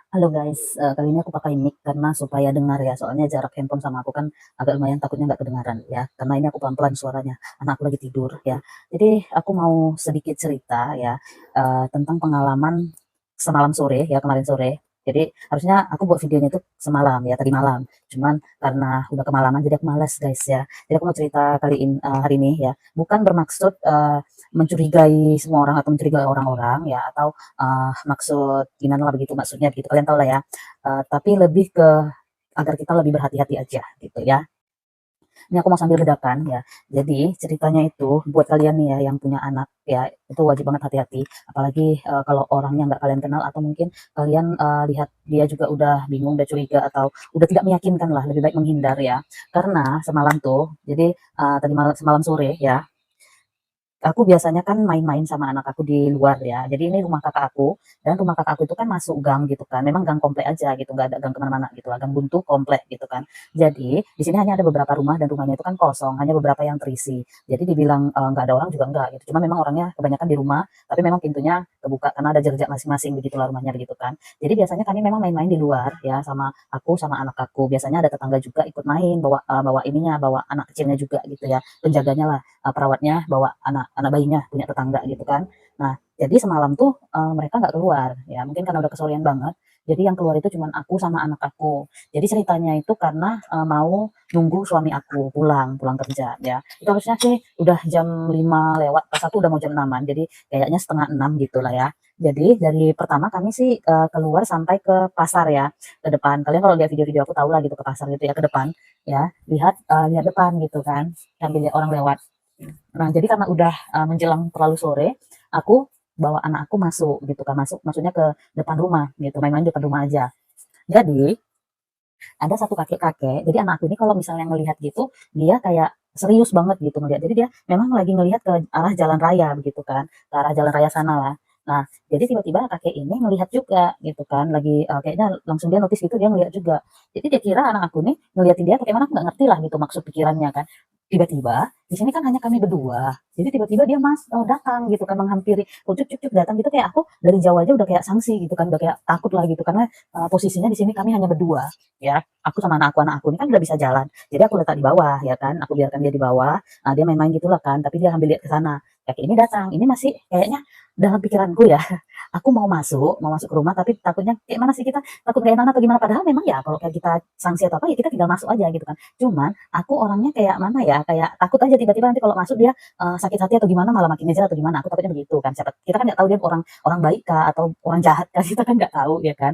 Halo guys, kali ini aku pakai mic karena supaya dengar ya, soalnya jarak handphone sama aku kan agak lumayan takutnya nggak kedengaran ya, karena ini aku pelan-pelan suaranya, anak aku lagi tidur ya. Jadi aku mau sedikit cerita ya, tentang pengalaman semalam sore ya, kemarin sore. Jadi harusnya aku buat videonya itu semalam ya, tadi malam. Cuman karena udah kemalaman jadi aku malas guys ya. Jadi aku mau cerita hari ini ya, bukan bermaksud, mencurigai semua orang atau mencurigai orang-orang ya, atau maksud gimana lah begitu maksudnya begitu, kalian tahu lah ya. Tapi lebih ke agar kita lebih berhati-hati aja gitu ya. Ini aku mau sambil redakan ya. Jadi ceritanya itu buat kalian nih ya yang punya anak ya, itu wajib banget hati-hati. Apalagi, kalau orangnya nggak kalian kenal atau mungkin kalian, lihat dia juga udah bingung, udah curiga atau udah tidak meyakinkan lah, lebih baik menghindar ya. Karena semalam tuh jadi, tadi semalam sore ya, aku biasanya kan main-main sama anak aku di luar ya. Jadi ini rumah kakak aku, dan rumah kakak aku itu kan masuk gang gitu kan. Memang gang komplek aja gitu, nggak ada gang kemana-mana gitu lah, gang buntu komplek gitu kan. Jadi di sini hanya ada beberapa rumah dan rumahnya itu kan kosong, hanya beberapa yang terisi. Jadi dibilang nggak ada orang juga enggak gitu. Cuma memang orangnya kebanyakan di rumah, tapi memang pintunya kebuka karena ada jeruji masing-masing begitulah rumahnya begitu kan. Jadi biasanya kami memang main-main di luar ya sama aku sama anak aku. Biasanya ada tetangga juga ikut main bawa bawa ininya, bawa anak kecilnya juga gitu ya. Penjaganya lah, perawatnya bawa anak anak bayinya punya tetangga gitu kan. Nah, jadi semalam tuh, mereka nggak keluar ya, mungkin karena udah kesorean banget, jadi yang keluar itu cuman aku sama anak aku. Jadi ceritanya itu karena, mau nunggu suami aku pulang pulang kerja ya. Itu harusnya sih udah jam 5 lewat, pas aku udah mau jam 6-an, jadi kayaknya setengah 6 gitulah ya. Jadi dari pertama kami sih, keluar sampai ke pasar ya, ke depan. Kalian kalau lihat video-video aku tahu lah gitu ke pasar gitu ya, ke depan ya, lihat depan gitu kan, sambil lihat orang lewat. Nah, jadi karena udah, menjelang terlalu sore, aku bawa anak aku masuk gitu kan, masuk maksudnya ke depan rumah gitu, main-main depan rumah aja. Jadi, ada satu kakek-kakek, jadi anak aku ini kalau misalnya ngelihat gitu, dia kayak serius banget gitu ngelihat. Jadi dia memang lagi ngelihat ke arah jalan raya begitu kan, ke arah jalan raya sana lah. Nah, jadi tiba-tiba kakek ini ngelihat juga gitu kan, lagi, kayaknya langsung dia notice gitu, dia ngelihat juga. Jadi dia kira anak aku nih ngeliatin dia bagaimana, aku nggak ngerti lah gitu maksud pikirannya kan. Tiba-tiba, di sini kan hanya kami berdua, jadi tiba-tiba dia datang gitu kan, menghampiri, cuk cuk cuk datang gitu, kayak aku dari jauh aja udah kayak sangsi gitu kan, udah kayak takut lah gitu, karena, posisinya di sini kami hanya berdua ya, aku sama anak aku ini kan udah bisa jalan, jadi aku letak di bawah ya kan, aku biarkan dia di bawah, dia main-main gitulah kan, tapi dia sambil lihat ke sana. Kakek ini datang, ini masih kayaknya dalam pikiranku ya, aku mau masuk ke rumah tapi takutnya kayak mana sih, kita takut gak enakan atau gimana, padahal memang ya kalau kayak kita sanksi atau apa ya kita tinggal masuk aja gitu kan. Cuman aku orangnya kayak mana ya, kayak takut aja tiba-tiba nanti kalau masuk dia, sakit hati atau gimana, malah makin ngejar atau gimana, aku takutnya begitu kan. Siapa kita kan nggak tahu dia orang orang baik kah atau orang jahat kah, kita kan nggak tahu ya kan.